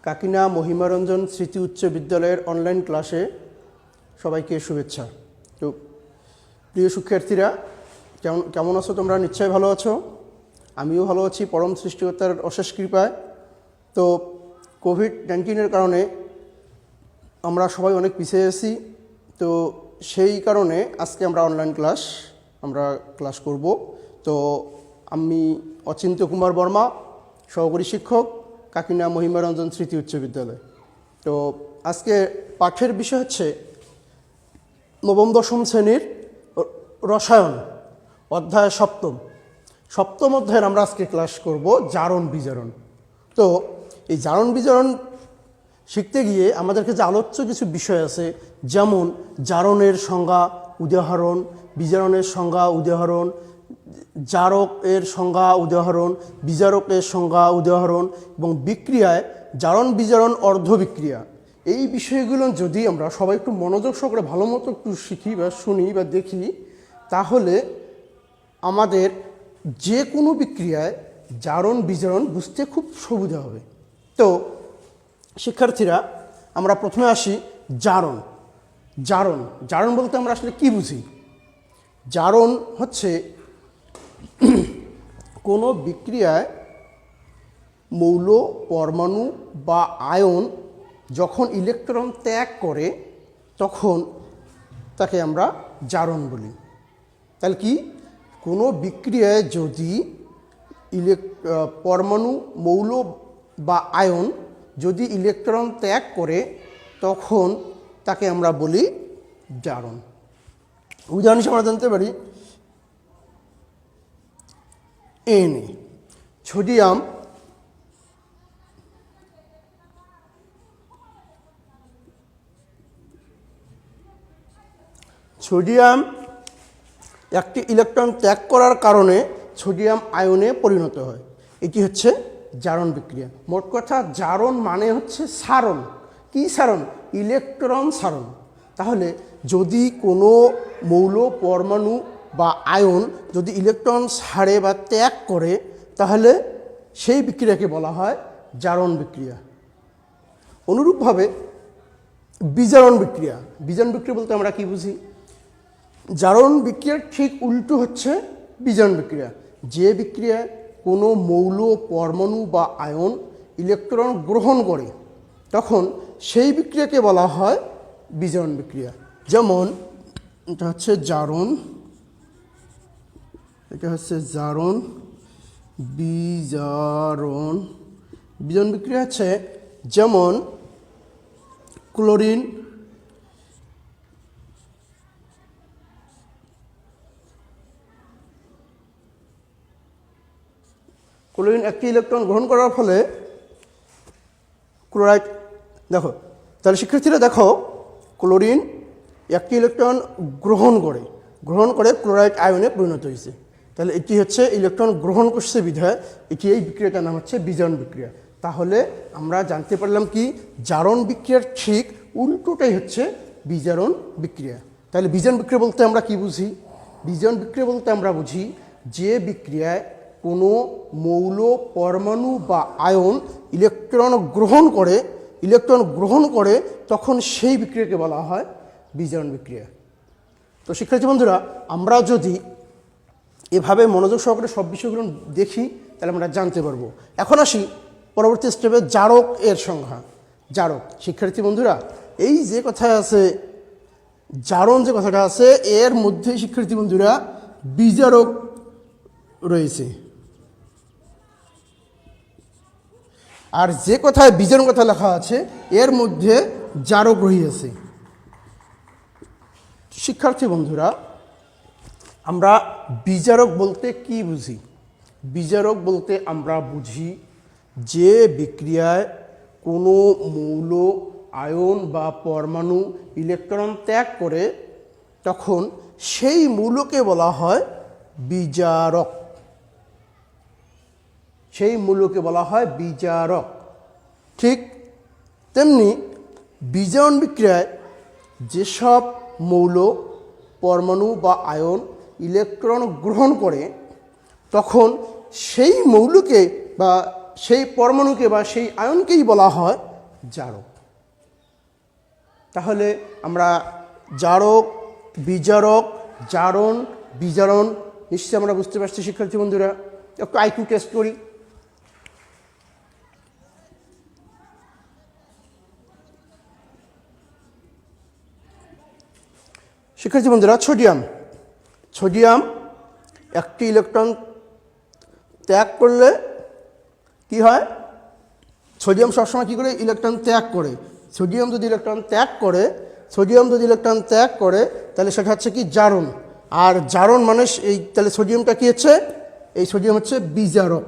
কাকিনা মহিমারঞ্জন স্মৃতি উচ্চ বিদ্যালয়ের অনলাইন ক্লাসে সবাইকে শুভেচ্ছা। তো প্রিয় শিক্ষার্থীরা, কেমন আছো তোমরা? নিশ্চয়ই ভালো আছো। আমিও ভালো আছি পরম সৃষ্টিকর্তার অশেষ কৃপায়। তো কোভিড-19 কারণে আমরা সবাই অনেক পিছিয়ে আছি। তো সেই কারণে আজকে আমরা অনলাইন ক্লাস করব। তো আমি অচিন্ত কুমার বর্মা, সহকারী শিক্ষক, কাকিনা মহিমারঞ্জন স্মৃতি উচ্চ বিদ্যালয়। তো আজকে পাঠের বিষয় হচ্ছে নবম দশম শ্রেণীর রসায়ন অধ্যায় সপ্তম অধ্যায়ের আমরা আজকে ক্লাস করব জারণ বিজারণ। তো এই জারণ বিজারণ শিখতে গিয়ে আমাদেরকে যে আলোচ্য কিছু বিষয় আছে, যেমন জারণের সংজ্ঞা, উদাহরণ, বিজারণের সংজ্ঞা, উদাহরণ, জারকের সংজ্ঞা, উদাহরণ, বিজারকের সংজ্ঞা, উদাহরণ এবং বিক্রিয়ায় জারণ বিজারণ অর্ধবিক্রিয়া, এই বিষয়গুলো যদি আমরা সবাই একটু মনোযোগ সহকারে ভালো মতো একটু শিখি বা শুনি বা দেখি, তাহলে আমাদের যে কোনো বিক্রিয়ায় জারণ বিজারণ বুঝতে খুব সুবিধা হবে। তো শিক্ষার্থীরা, আমরা প্রথমে আসি জারণ বলতে আমরা আসলে কি বুঝি? জারণ হচ্ছে কোনো বিক্রিয়ায় মৌল, পরমাণু বা আয়ন যখন ইলেকট্রন ত্যাগ করে তখন তাকে আমরা জারণ বলি। তাহলে কি, কোনো বিক্রিয়ায় যদি পরমাণু, মৌল বা আয়ন যদি ইলেকট্রন ত্যাগ করে তখন তাকে আমরা বলি জারণ। উদাহরণ হিসেবে আমরা জানতে পারি Na, সোডিয়াম একটি ইলেকট্রন ত্যাগ করার কারণে সোডিয়াম আয়নে পরিণত হয়। এটি হচ্ছে জারণ বিক্রিয়া। মোট কথা, জারণ মানে হচ্ছে সারণ। কি সারণ? ইলেকট্রন সারণ। তাহলে যদি কোনো মৌল, পরমাণু বা আয়ন যদি ইলেকট্রন ছাড়ে বা ত্যাগ করে, তাহলে সেই বিক্রিয়াকে বলা হয় জারণ বিক্রিয়া। অনুরূপভাবে বিজারণ বিক্রিয়া বলতে আমরা কি বুঝি? জারণ বিক্রিয়ার ঠিক উল্টো হচ্ছে বিজারণ বিক্রিয়া। যে বিক্রিয়ায় কোনো মৌল, পরমাণু বা আয়ন ইলেকট্রন গ্রহণ করে তখন সেই বিক্রিয়াকে বলা হয় বিজারণ বিক্রিয়া। যেমন এটা হচ্ছে জারণ বিজারণ বিক্রিয়া হচ্ছে, যেমন ক্লোরিন একটি ইলেকট্রন গ্রহণ করার ফলে ক্লোরাইড, দেখো তাহলে শিক্ষার্থীরা দেখো, ক্লোরিন একটি ইলেকট্রন গ্রহণ করে ক্লোরাইড আয়নে পরিণত হয়েছে। তাহলে এটি হচ্ছে ইলেকট্রন গ্রহণ করছে বিধায় এই বিক্রিয়াটার নাম হচ্ছে বিজারণ বিক্রিয়া। তাহলে আমরা জানতে পারলাম কি, জারণ বিক্রিয়ার ঠিক উল্টোটাই হচ্ছে বিজারণ বিক্রিয়া। তাহলে বিজারণ বিক্রিয়া বলতে আমরা কি বুঝি? বিজারণ বিক্রিয়া বলতে আমরা বুঝি যে বিক্রিয়ায় কোনো মৌল, পরমাণু বা আয়ন ইলেকট্রন গ্রহণ করে তখন সেই বিক্রিয়াকে বলা হয় বিজারণ বিক্রিয়া। তো শিক্ষার্থী বন্ধুরা, আমরা যদি এভাবে মনোযোগ সহকারে সব বিষয়গুলো দেখি তাহলে আমরা জানতে পারবো। এখন আসি পরবর্তী স্টেপে জারক এর সংজ্ঞা। জারক, শিক্ষার্থী বন্ধুরা, এই যে কথায় আছে জারণ, যে কথাটা আছে এর মধ্যে শিক্ষার্থী বন্ধুরা বিজারক রয়েছে। আর যে কথায় বিজারণ কথা লেখা আছে এর মধ্যে জারক রহিয়াছে। শিক্ষার্থী বন্ধুরা, আমরা বিজারক বলতে কি বুঝি? বিজারক বলতে আমরা বুঝি যে বিক্রিয়ায় কোনো মৌল, আয়ন বা পরমাণু ইলেকট্রন ত্যাগ করে তখন সেই মৌলকে বলা হয় বিজারক। ঠিক তেমনি বিজারণ বিক্রিয়ায় যেসব মৌল, পরমাণু বা আয়ন ইলেকট্রন গ্রহণ করে তখন সেই মৌলকে বা সেই পরমাণুকে বা সেই আয়নকেই বলা হয় জারক। তাহলে আমরা জারক, বিজারক, জারণ, বিজারণ নিশ্চয়ই আমরা বুঝতে পারছি শিক্ষার্থী বন্ধুরা। একটু আইকিউ টেস্ট করি। শিক্ষার্থী বন্ধুরা, সোডিয়াম একটি ইলেকট্রন ত্যাগ করলে কি হয়? সোডিয়াম সবসময় কী করে? ইলেকট্রন ত্যাগ করে। সোডিয়াম যদি ইলেকট্রন ত্যাগ করে তাহলে সেটা হচ্ছে কি? জারণ। আর জারণ মানে এই, তাহলে সোডিয়ামটা কী হচ্ছে? এই সোডিয়াম হচ্ছে বিজারক।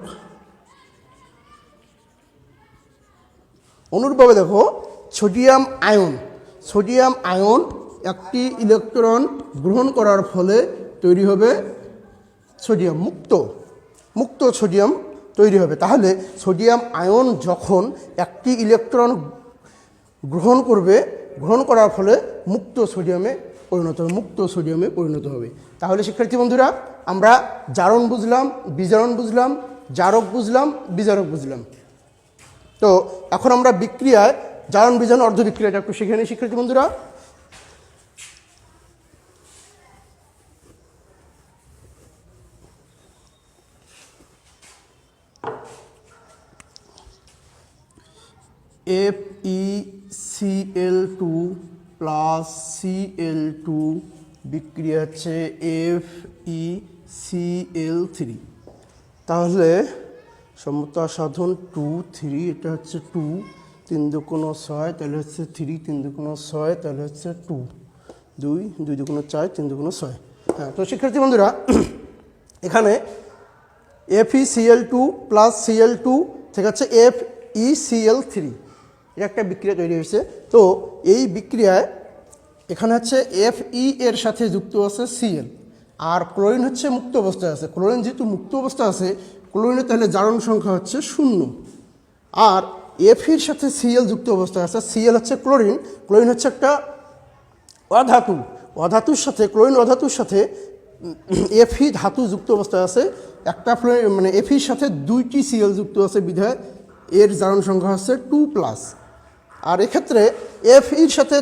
অনুরূপভাবে দেখো, সোডিয়াম আয়ন একটি ইলেকট্রন গ্রহণ করার ফলে তৈরি হবে সোডিয়াম মুক্ত সোডিয়াম তৈরি হবে। তাহলে সোডিয়াম আয়ন যখন একটি ইলেকট্রন গ্রহণ করার ফলে মুক্ত সোডিয়ামে পরিণত হবে। তাহলে শিক্ষার্থী বন্ধুরা, আমরা জারণ বুঝলাম, বিজারণ বুঝলাম, জারক বুঝলাম, বিজারক বুঝলাম। তো এখন আমরা বিক্রিয়ায় জারণ, বিজারণ, অর্ধ বিক্রিয়াটা একটু শিখে নিই শিক্ষার্থী বন্ধুরা। FeCl2 প্লাস Cl2 বিক্রিয়া হচ্ছে FeCl3। তাহলে সমতা সাধন 2 3, এটা হচ্ছে 2 3 দুগুণ 6, তাহলে হচ্ছে 3 3 দুগুণ 6, তাহলে হচ্ছে 2 2 2 দুগুণ 4 3 দুগুণ 6। হ্যাঁ, তো শিক্ষার্থী বন্ধুরা, এখানে FeCl2 প্লাস Cl2 থেকে হচ্ছে FeCl3, এর একটা বিক্রিয়া তৈরি হয়েছে। তো এই বিক্রিয়ায় এখানে হচ্ছে Fe এর সাথে যুক্ত আছে Cl, আর ক্লোরিন হচ্ছে মুক্ত অবস্থায় আছে। ক্লোরিন যেহেতু মুক্ত অবস্থায় আছে, ক্লোরিনের তাহলে জারণ সংখ্যা হচ্ছে 0। আর Feর সাথে Cl যুক্ত অবস্থায় আছে। Cl হচ্ছে ক্লোরিন হচ্ছে একটা অধাতুর সাথে, ক্লোরিন অধাতুর সাথে Fe ধাতু যুক্ত অবস্থায় আছে। একটা মানে Feর সাথে 2টি Cl যুক্ত আছে বিধায় এর জারণ সংখ্যা হচ্ছে 2+। আর এক্ষেত্রে Feর সাথে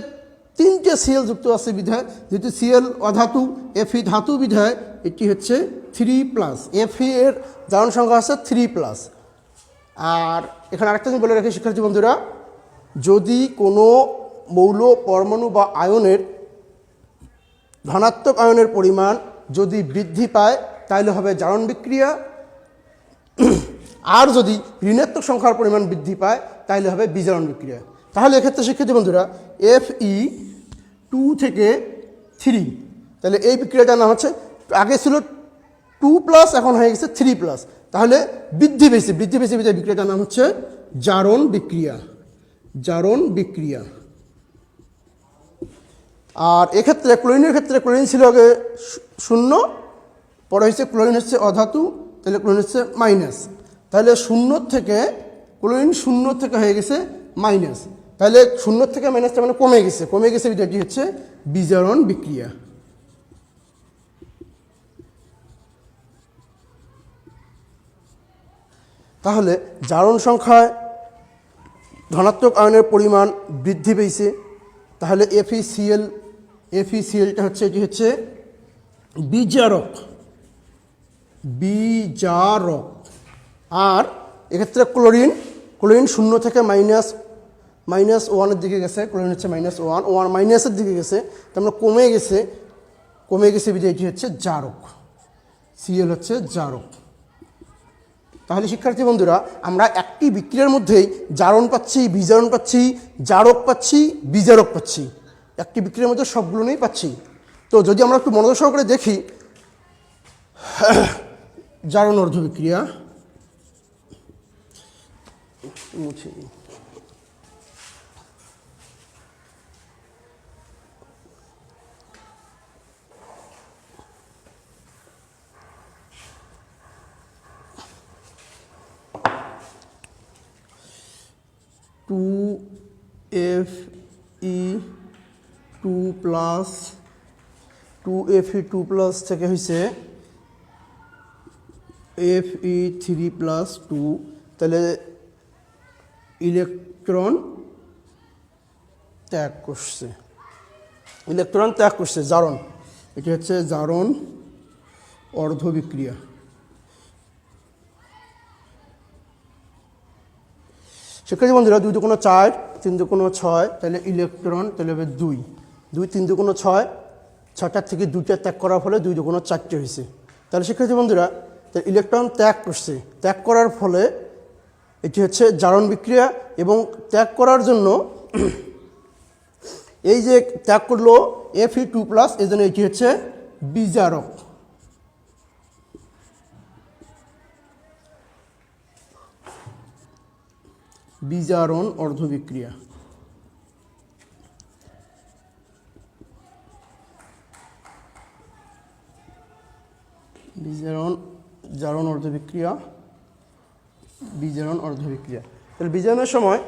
3টে Cl যুক্ত আছে বিধায়, যেহেতু Cl অধাতু, Fe ধাতু বিধায় এটি হচ্ছে 3+। Fe এর জারণ সংখ্যা হচ্ছে 3+। আর এখানে আরেকটা জিনিস বলে রাখি শিক্ষার্থী বন্ধুরা, যদি কোনো মৌল, পরমাণু বা আয়নের ধনাত্মক আয়নের পরিমাণ যদি বৃদ্ধি পায় তাহলে হবে জারণ বিক্রিয়া, আর যদি ঋণাত্মক সংখ্যার পরিমাণ বৃদ্ধি পায় তাহলে হবে বিজারণ বিক্রিয়া। তাহলে এক্ষেত্রে শিক্ষার্থী বন্ধুরা, Fe2 থেকে 3, তাহলে এই বিক্রিয়াটার নাম হচ্ছে, আগে ছিল 2+, এখন হয়ে গেছে 3+। তাহলে বৃদ্ধি পেয়েছে বিক্রিয়াটার নাম হচ্ছে জারণ বিক্রিয়া। আর এক্ষেত্রে ক্লোরিনের ক্ষেত্রে ক্লোরিন ছিল আগে 0, পরে হচ্ছে ক্লোরিন হচ্ছে অধাতু, তাহলে ক্লোরিন হচ্ছে মাইনাস। তাহলে ক্লোরিন 0 থেকে হয়ে গেছে মাইনাস। তাহলে 0 থেকে মাইনাসটা মানে কমে গেছে এটি হচ্ছে বিজারণ বিক্রিয়া। তাহলে জারণ সংখ্যায় ধনাত্মক আয়নের পরিমাণ বৃদ্ধি পেয়েছে। তাহলে FeClটা হচ্ছে, এটি হচ্ছে বিজারক। আর এক্ষেত্রে ক্লোরিন 0 থেকে -1 দিকে গেছে, ক্লোরিন হচ্ছে -1 মাইনাসের দিকে গেছে, তার মানে কমে গেছে বিধে এটি হচ্ছে জারক। Cl হচ্ছে জারক। তাহলে শিক্ষার্থী বন্ধুরা, আমরা একটি বিক্রিয়ার মধ্যেই জারণ পাচ্ছি, বিজারণ পাচ্ছি, জারক পাচ্ছি, বিজারক পাচ্ছি। একটি বিক্রিয়ার মধ্যে সবগুলো নিয়েই পাচ্ছি। তো যদি আমরা একটু মনোযোগ সহকারে দেখি, জারণ অর্ধ বিক্রিয়া মুছে নিই। Fe2+ থেকে হয়েছে Fe3+2, তাহলে ইলেকট্রন ত্যাগ করছে, ইলেকট্রন ত্যাগ করছে, জারণ। এটি হচ্ছে জারণ অর্ধবিক্রিয়া। শিক্ষার্থী বন্ধুরা, 2 দুগুণ 4, 3 দুগুণ 6, তাহলে ইলেকট্রন তাহলে হবে 2, 3 দুগুণ 6, 6টার থেকে 2টা ত্যাগ করার ফলে 2 দুগুণ 4টে হয়েছে। তাহলে শিক্ষার্থী বন্ধুরা, ইলেকট্রন ত্যাগ করছে, ত্যাগ করার ফলে এটি হচ্ছে জারণ বিক্রিয়া। এবং ত্যাগ করার জন্য এই যে ত্যাগ করলো Fe2+, এই জন্য এটি হচ্ছে বিজারক। বিজারণ অর্ধবিক্রিয়া। জারণ অর্ধবিক্রিয়া, বিজারণ অর্ধবিক্রিয়া। তাহলে বিজারণের সময়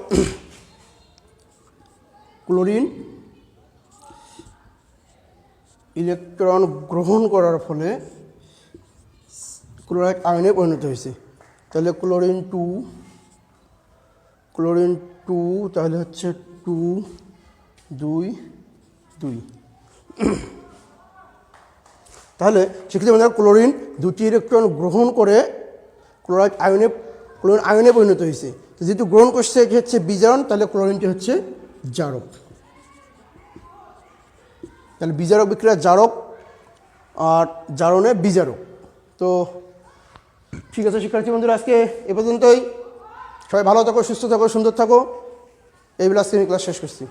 ক্লোরিন ইলেকট্রন গ্রহণ করার ফলে ক্লোরাইড আয়নে পরিণত হয়েছে। তাহলে ক্লোরিন 2 তাহলে হচ্ছে 2, 2, 2। তাহলে সেক্ষেত্রে আমাদের ক্লোরিন 2টি ইলেকট্রন গ্রহণ করে ক্লোরাইড আয়নে পরিণত হয়েছে। তো যেহেতু গ্রহণ করছে এটি হচ্ছে বিজারণ, তাহলে ক্লোরিনটি হচ্ছে জারক। তাহলে বিজারক বিক্রিয়া জারক আর জারণে বিজারক। তো ঠিক আছে শিক্ষার্থী বন্ধুরা, আজকে এ পর্যন্তই। সবাই ভালো থাকো, সুস্থ থাকো, সুন্দর থাকো। এই বলে আজকে আমি ক্লাস শেষ করছি।